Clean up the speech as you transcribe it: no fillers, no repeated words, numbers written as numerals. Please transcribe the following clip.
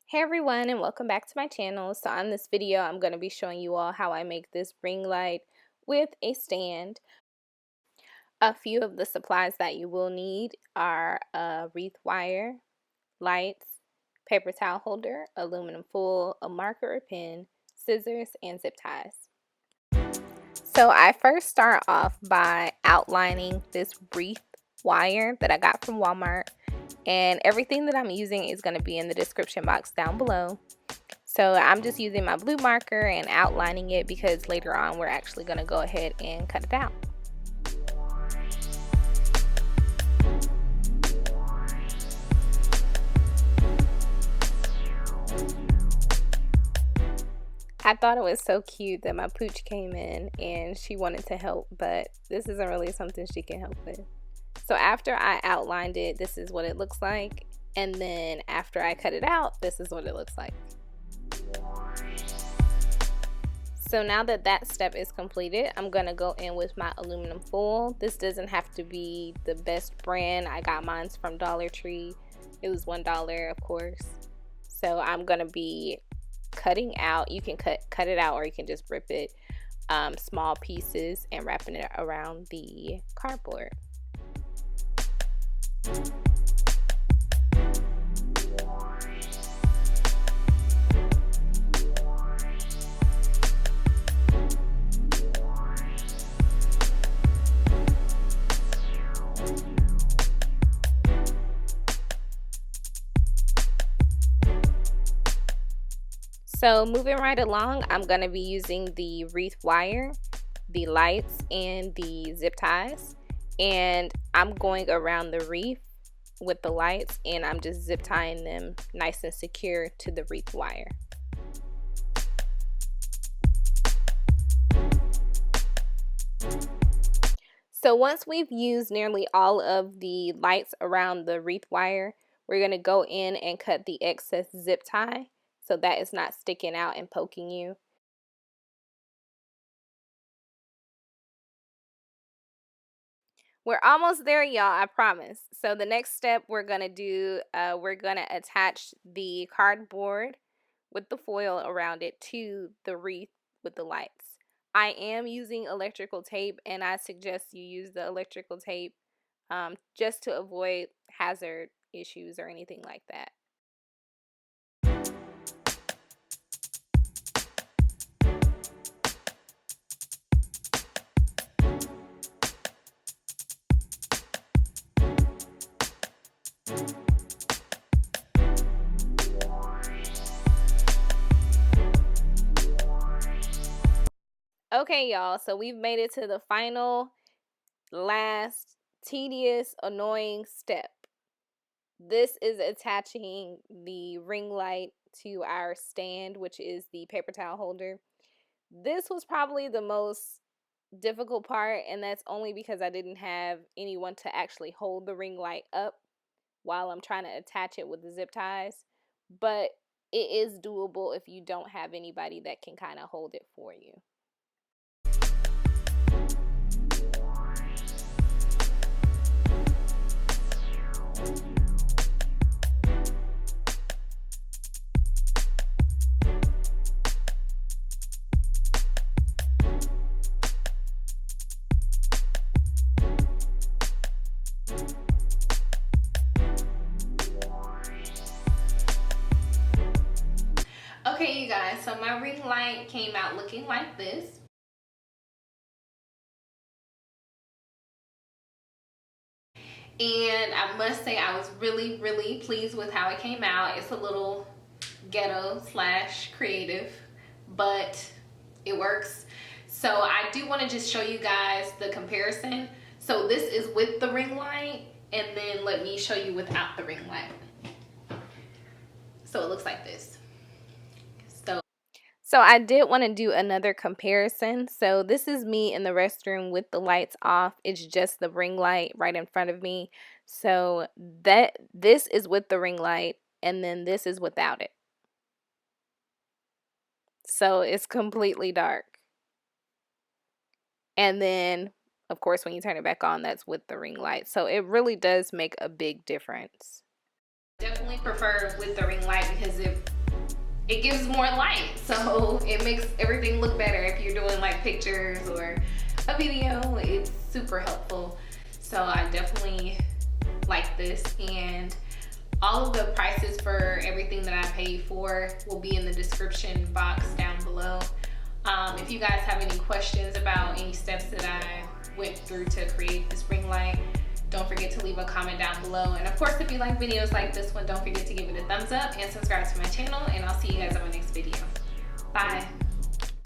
Hey everyone, and welcome back to my channel. So on this video I'm going to be showing you all how I make this ring light with a stand. A few of the supplies that you will need are a wreath wire, lights, paper towel holder, aluminum foil, a marker or pen, scissors, and zip ties. So I first start off by outlining this wreath wire that I got from Walmart, and everything that I'm using is going to be in the description box down below. So I'm just using my blue marker and outlining it because later on we're actually going to go ahead and cut it out. I thought it was so cute that my pooch came in and she wanted to help, but this isn't really something she can help with. So after I outlined it, this is what it looks like, and then after I cut it out, this is what it looks like. So now that that step is completed, I'm going to go in with my aluminum foil. This doesn't have to be the best brand. I got mine from Dollar Tree. It was $1, of course. So I'm going to be cutting out. You can cut it out, or you can just rip it small pieces and wrapping it around the cardboard. So moving right along, I'm going to be using the wreath wire, the lights, and the zip ties. And I'm going around the wreath with the lights, and I'm just zip tying them nice and secure to the wreath wire. So once we've used nearly all of the lights around the wreath wire, we're going to go in and cut the excess zip tie so that it's not sticking out and poking you. We're almost there, y'all, I promise. So the next step we're going to do, we're going to attach the cardboard with the foil around it to the wreath with the lights. I am using electrical tape, and I suggest you use the electrical tape just to avoid hazard issues or anything like that. Okay, y'all, so we've made it to the final, last, tedious, annoying step. This is attaching the ring light to our stand, which is the paper towel holder. This was probably the most difficult part, and that's only because I didn't have anyone to actually hold the ring light up while I'm trying to attach it with the zip ties. But it is doable if you don't have anybody that can kind of hold it for you. Okay, you guys, so my ring light came out looking like this. And I must say I was really, really pleased with how it came out. It's a little ghetto slash creative, but it works. So I do want to just show you guys the comparison. So this is with the ring light, and then let me show you without the ring light. So it looks like this. So I did want to do another comparison. So this is me in the restroom with the lights off. It's just the ring light right in front of me. So this is with the ring light, and then this is without it. So it's completely dark. And then, of course, when you turn it back on, that's with the ring light. So it really does make a big difference. Definitely prefer with the ring light because it it gives more light, so it makes everything look better. If you're doing like pictures or a video, it's super helpful. So I definitely like this, and all of the prices for everything that I paid for will be in the description box down below. If you guys have any questions about any steps that I went through to create this ring light, don't forget to leave a comment down below. And of course, if you like videos like this one, don't forget to give it a thumbs up and subscribe to my channel, and I'll see you guys on my next video. Bye.